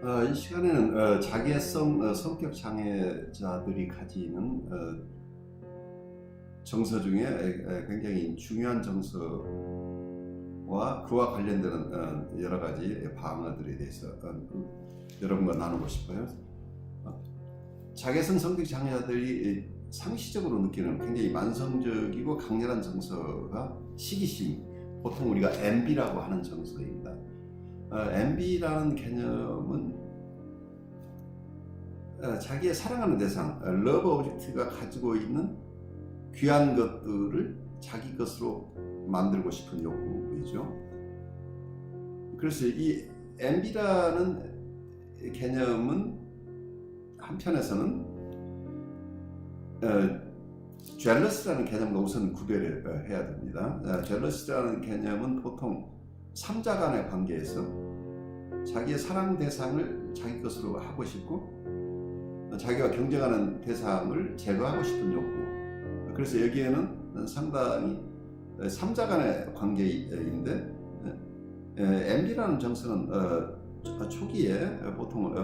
이 시간에는 자기애성 성격 장애자들이 가지는 정서 중에 굉장히 중요한 정서와 그와 관련되는 여러 가지 방어들에 대해서 여러분과 나누고 싶어요. 자기애성 성격 장애자들이 상시적으로 느끼는 굉장히 만성적이고 강렬한 정서가 시기심, 보통 우리가 MB라고 하는 정서입니다. MB라는 개념은 자기의 사랑하는 대상, 러브 오브젝트가 가지고 있는 귀한 것들을 자기 것으로 만들고 싶은 욕구이죠. 그래서 이 MB라는 개념은 한편에서는 젤러스라는 개념과 우선 구별을 해야 됩니다. 젤러스라는 개념은 보통 3자 간의 관계에서 자기의 사랑 대상을 자기 것으로 하고 싶고 자기와 경쟁하는 대상을 제거하고 싶은 욕구. 그래서 여기에는 상당히 3자 간의 관계인데 MB라는 정서는 초기에 보통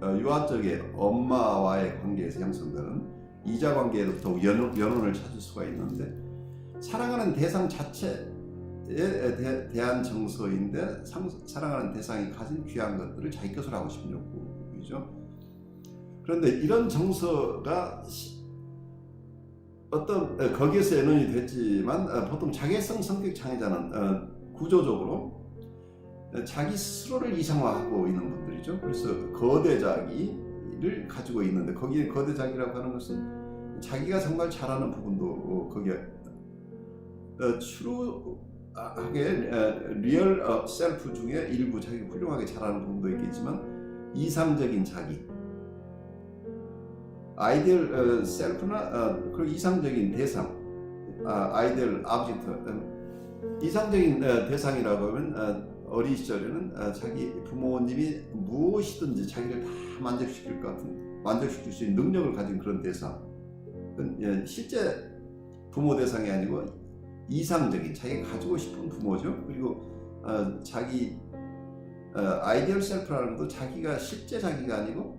유아적의 엄마와의 관계에서 형성되는 이자 관계로부터 연원을 찾을 수가 있는데 사랑하는 대상 자체에 대한 정서인데 사랑하는 대상이 가진 귀한 것들을 자기 것으로 하고 싶은 욕구이죠. 그런데 이런 정서가 어떤 거기에서 연원이 됐지만 보통 자기애성 성격 장애자는 구조적으로 자기 스스로를 이상화하고 있는 분들이죠. 그래서 거대 자기를 가지고 있는데 거기에 거대 자기라고 하는 것은 자기가 정말 잘하는 부분도 거기에 추루하게 리얼 셀프 중에 일부 자기가 훌륭하게 잘하는 부분도 있겠지만 이상적인 자기, 아이디얼 셀프나 그리고 이상적인 대상, 아이디얼 오브젝트, 이상적인 대상이라고 하면 어린 시절에는 자기 부모님이 무엇이든지 자기를 다 만족시킬 수 있는 능력을 가진 그런 대상. 실제 부모 대상이 아니고 이상적인 자기가 가지고 싶은 부모죠. 그리고 자기 아이디얼 셀프라는 것도 자기가 실제 자기가 아니고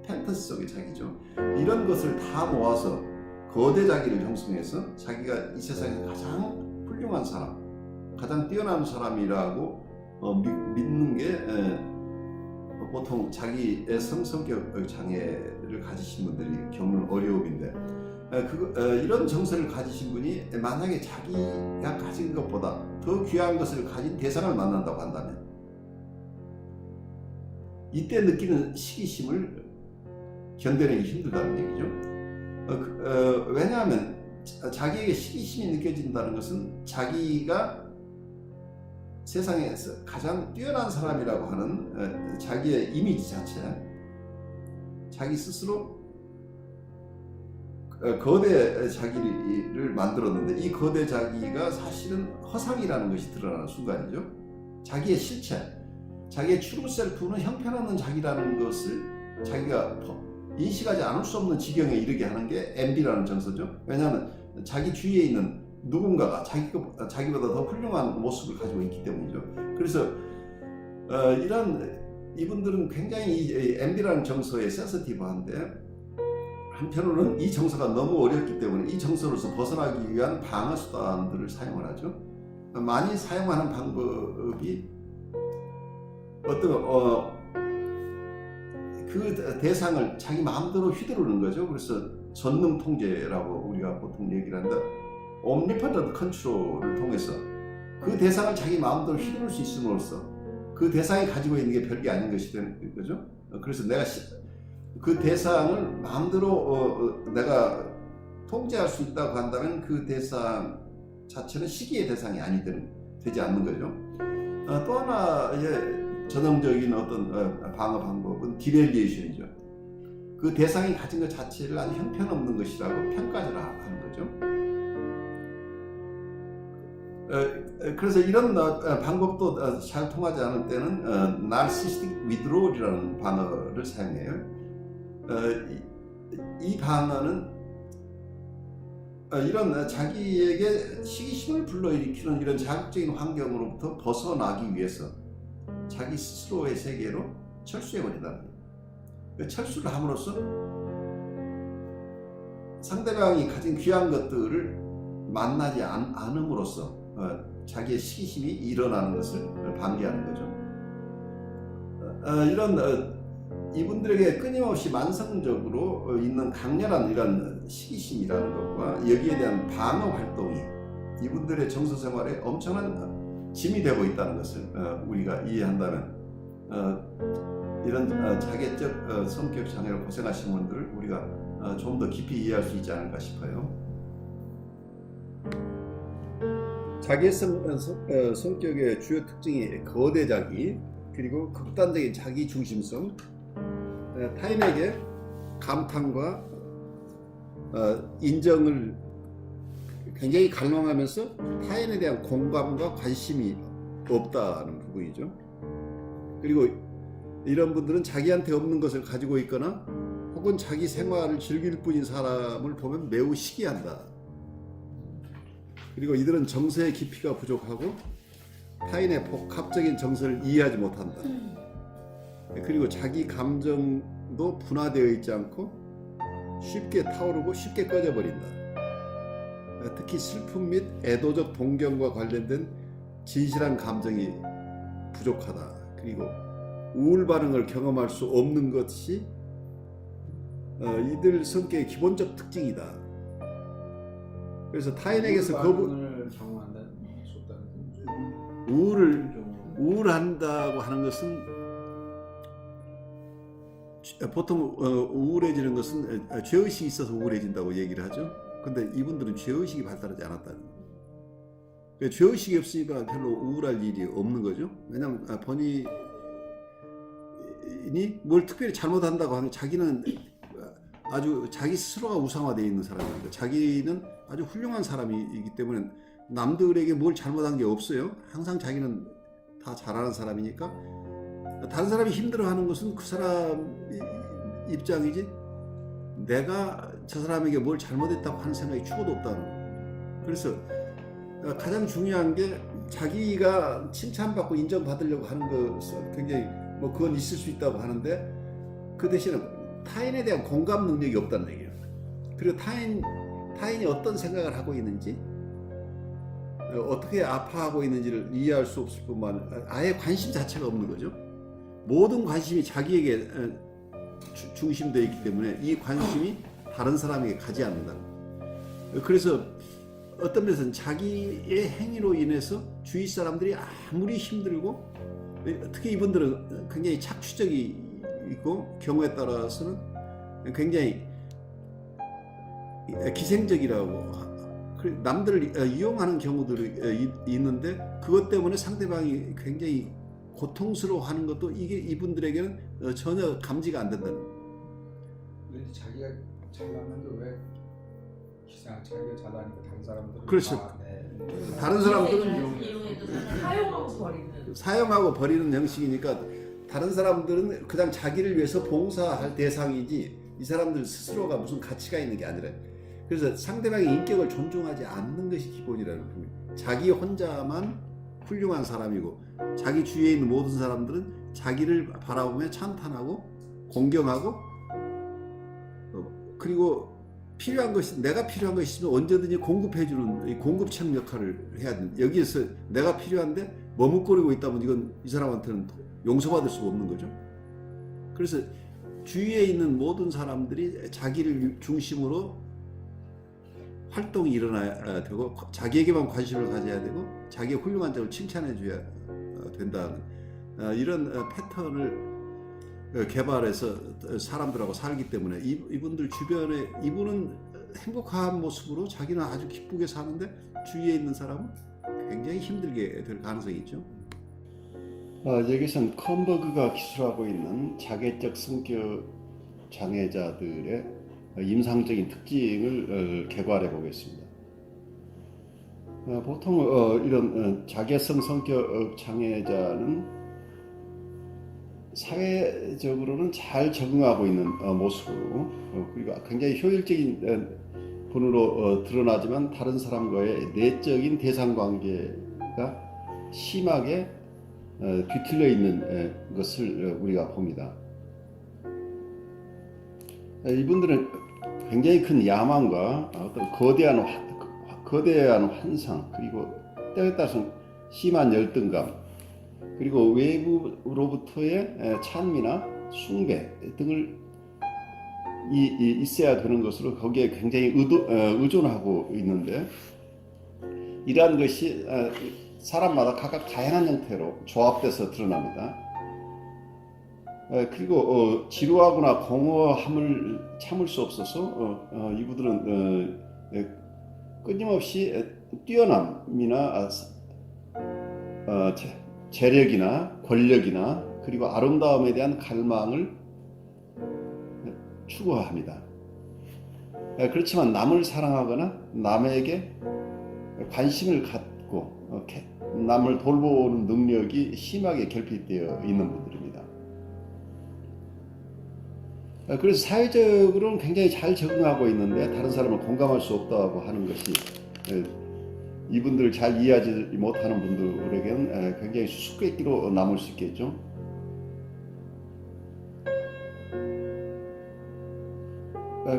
팬터시 속의 자기죠. 이런 것을 다 모아서 거대 자기를 형성해서 자기가 이 세상에서 가장 훌륭한 사람, 가장 뛰어난 사람이라고 믿는 게 보통 자기의 성격 장애를 가지신 분들이 겪는 어려움인데 이런 정서를 가지신 분이 만약에 자기가 가진 것보다 더 귀한 것을 가진 대상을 만난다고 한다면 이때 느끼는 시기심을 견뎌내기 힘들다는 얘기죠. 왜냐하면 자기에게 시기심이 느껴진다는 것은 자기가 세상에서 가장 뛰어난 사람이라고 하는 자기의 이미지 자체, 자기 스스로 거대 자기를 만들었는데 이 거대 자기가 사실은 허상이라는 것이 드러나는 순간이죠. 자기의 실체, 자기의 트루 셀프는 형편없는 자기라는 것을 자기가 인식하지 않을 수 없는 지경에 이르게 하는 게 MB라는 정서죠. 왜냐하면 자기 주위에 있는 누군가가 자기보다 더 훌륭한 모습을 가지고 있기 때문이죠. 그래서 이분들은 굉장히 이 MB라는 정서에 센서티브한데 한편으로는 이 정서가 너무 어렵기 때문에 이 정서로서 벗어나기 위한 방어 수단들을 사용을 하죠. 많이 사용하는 방법이 그 대상을 자기 마음대로 휘두르는 거죠. 그래서 전능 통제라고 우리가 보통 얘기를 한다. omnipotent control을 통해서 그 대상을 자기 마음대로 휘두를 수 있음으로써 그 대상이 가지고 있는 게 별게 아닌 것이 되는 거죠. 그래서 내가 그 대상을 마음대로 내가 통제할 수 있다고 한다면 그 대상 자체는 시기의 대상이 되지 않는 거죠. 또 하나의 전형적인 어떤 방어 방법은 디밸리에이션이죠. 그 대상이 가진 것 자체를 아주 형편없는 것이라고 평가를 하는 거죠. 그래서 이런 방법도 잘 통하지 않을 때는 narcissistic withdrawal이라는 방어를 사용해요. 이 방어는 이런 자기에게 시기심을 불러일으키는 이런 자극적인 환경으로부터 벗어나기 위해서 자기 스스로의 세계로 철수해버린다는 거예요. 철수를 함으로써 상대방이 가진 귀한 것들을 만나지 않음으로써 자기의 시기심이 일어나는 것을 방지하는 거죠. 이런 이분들에게 끊임없이 만성적으로 있는 강렬한 이런 시기심이라는 것과 여기에 대한 방어 활동이 이분들의 정서 생활에 엄청난 짐이 되고 있다는 것을 우리가 이해한다면 이런 자객적 성격 장애로 고생하신 분들을 우리가 좀 더 깊이 이해할 수 있지 않을까 싶어요. 자기성 성격의 주요 특징이 거대자기, 그리고 극단적인 자기 중심성, 타인에게 감탄과 인정을 굉장히 갈망하면서 타인에 대한 공감과 관심이 없다는 부분이죠. 그리고 이런 분들은 자기한테 없는 것을 가지고 있거나 혹은 자기 생활을 즐길 뿐인 사람을 보면 매우 시기한다. 그리고 이들은 정서의 깊이가 부족하고 타인의 복합적인 정서를 이해하지 못한다. 그리고 자기 감정도 분화되어 있지 않고 쉽게 타오르고 쉽게 꺼져버린다. 특히 슬픔 및 애도적 동경과 관련된 진실한 감정이 부족하다. 그리고 우울 반응을 경험할 수 없는 것이 이들 성격의 기본적 특징이다. 그래서 타인에게서 우울한다고 하는 것은 보통 우울해지는 것은 죄의식이 있어서 우울해진다고 얘기를 하죠. 근데 이분들은 죄의식이 발달하지 않았다는 거예요. 죄의식이 없으니까 별로 우울할 일이 없는 거죠. 왜냐하면 본인이 뭘 특별히 잘못한다고 하면 자기는 아주 자기 스스로가 우상화되어 있는 사람입니다. 자기는 아주 훌륭한 사람이기 때문에 남들에게 뭘 잘못한 게 없어요. 항상 자기는 다 잘하는 사람이니까 다른 사람이 힘들어하는 것은 그 사람 입장이지 내가 저 사람에게 뭘 잘못했다고 하는 생각이 죽어도 없다는 거예요. 그래서 가장 중요한 게 자기가 칭찬받고 인정받으려고 하는 것은 굉장히 그건 있을 수 있다고 하는데 그 대신에 타인에 대한 공감 능력이 없다는 얘기예요. 그리고 타인이 어떤 생각을 하고 있는지 어떻게 아파하고 있는지를 이해할 수 없을 뿐만 아예 관심 자체가 없는 거죠. 모든 관심이 자기에게 중심되어 있기 때문에 이 관심이 다른 사람에게 가지 않는다. 그래서 어떤 면에서는 자기의 행위로 인해서 주위 사람들이 아무리 힘들고 특히 이분들은 굉장히 착취적이 있고 경우에 따라서는 굉장히 기생적이라고 남들을 이용하는 경우들이 있는데 그것 때문에 상대방이 굉장히 고통스러워하는 것도 이게 이분들에게는 전혀 감지가 안 된다는 거예요. 왠지 자기가 잘나는데 왜 기상 자기가 잘나니까 다른 사람들은 그렇죠. 다른 사람들은 사용하고 버리는 형식이니까 다른 사람들은 그냥 자기를 위해서 봉사할 대상이지 이 사람들 스스로가 무슨 가치가 있는 게 아니라 그래서 상대방의 인격을 존중하지 않는 것이 기본이라는 부분. 자기 혼자만 훌륭한 사람이고 자기 주위에 있는 모든 사람들은 자기를 바라보며 찬탄하고 공경하고 그리고 필요한 것이 내가 필요한 것이 있으면 언제든지 공급해주는 공급책 역할을 해야 된다. 여기에서 내가 필요한데 머뭇거리고 있다면 이건 이 사람한테는 용서받을 수가 없는 거죠. 그래서 주위에 있는 모든 사람들이 자기를 중심으로 활동이 일어나야 되고 자기에게만 관심을 가져야 되고 자기의 훌륭한 점을 칭찬해 줘야 된다는 이런 패턴을 개발해서 사람들하고 살기 때문에 이분들 주변에 이분은 행복한 모습으로 자기는 아주 기쁘게 사는데 주위에 있는 사람은 굉장히 힘들게 될 가능성이 있죠. 여기서는 컴버그가 기술하고 있는 자객적 성격 장애자들의 임상적인 특징을 개괄해 보겠습니다. 보통 이런 자객성 성격 장애자는 사회적으로는 잘 적응하고 있는 모습으로 그리고 굉장히 효율적인 분으로 드러나지만 다른 사람과의 내적인 대상관계가 심하게 뒤틀려 있는 것을 우리가 봅니다. 이분들은 굉장히 큰 야망과 어떤 거대한 환상, 그리고 때에 따라서 심한 열등감, 그리고 외부로부터의 찬미나 숭배 등을 있어야 되는 것으로 거기에 굉장히 의존하고 있는데, 이러한 것이 사람마다 각각 다양한 형태로 조합돼서 드러납니다. 그리고 지루하거나 공허함을 참을 수 없어서 이분들은 끊임없이 뛰어남이나 재력이나 권력이나 그리고 아름다움에 대한 갈망을 추구합니다. 그렇지만 남을 사랑하거나 남에게 관심을 갖고 남을 돌보는 능력이 심하게 결핍되어 있는 분들입니다. 그래서 사회적으로는 굉장히 잘 적응하고 있는데 다른 사람을 공감할 수 없다고 하는 것이 이분들을 잘 이해하지 못하는 분들에게는 굉장히 수수께끼로 남을 수 있겠죠.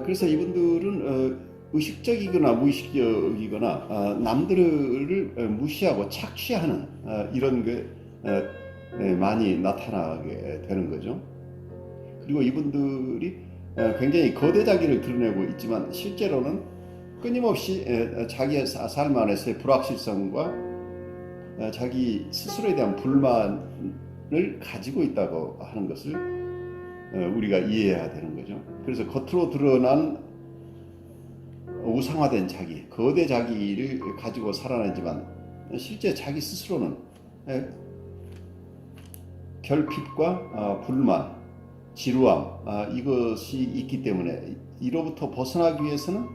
그래서 이분들은 의식적이거나 무의식적이거나 남들을 무시하고 착취하는 이런 게 많이 나타나게 되는 거죠. 그리고 이분들이 굉장히 거대자기를 드러내고 있지만 실제로는 끊임없이 자기의 삶 안에서의 불확실성과 자기 스스로에 대한 불만을 가지고 있다고 하는 것을 우리가 이해해야 되는 거죠. 그래서 겉으로 드러난 우상화된 자기, 거대 자기를 가지고 살아내지만 실제 자기 스스로는 결핍과 불만, 지루함 이것이 있기 때문에 이로부터 벗어나기 위해서는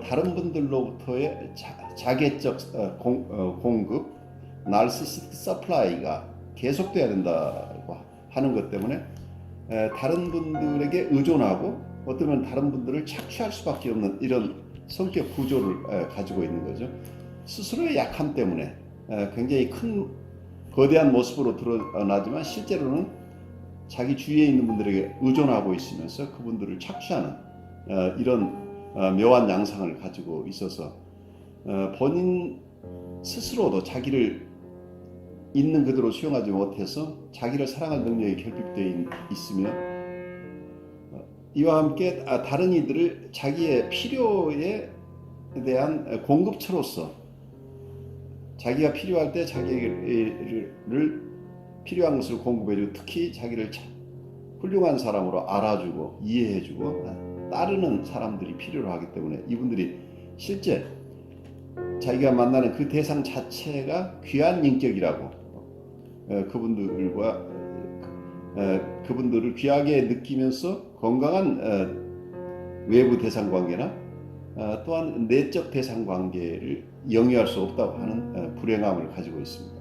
다른 분들로부터의 자객적 공급, 나르시시스틱 서플라이가 계속돼야 된다고 하는 것 때문에 다른 분들에게 의존하고 어쩌면 다른 분들을 착취할 수밖에 없는 이런 성격 구조를 가지고 있는 거죠. 스스로의 약함 때문에 굉장히 큰 거대한 모습으로 드러나지만 실제로는 자기 주위에 있는 분들에게 의존하고 있으면서 그분들을 착취하는 이런 묘한 양상을 가지고 있어서 본인 스스로도 자기를 있는 그대로 수용하지 못해서 자기를 사랑할 능력이 결핍되어 있으며 이와 함께 다른 이들을 자기의 필요에 대한 공급처로서 자기가 필요할 때 자기를 필요한 것을 공급해주고 특히 자기를 훌륭한 사람으로 알아주고 이해해주고 따르는 사람들이 필요로 하기 때문에 이분들이 실제 자기가 만나는 그 대상 자체가 귀한 인격이라고 그분들을 귀하게 느끼면서 건강한 외부 대상 관계나 또한 내적 대상 관계를 영위할 수 없다고 하는 불행함을 가지고 있습니다.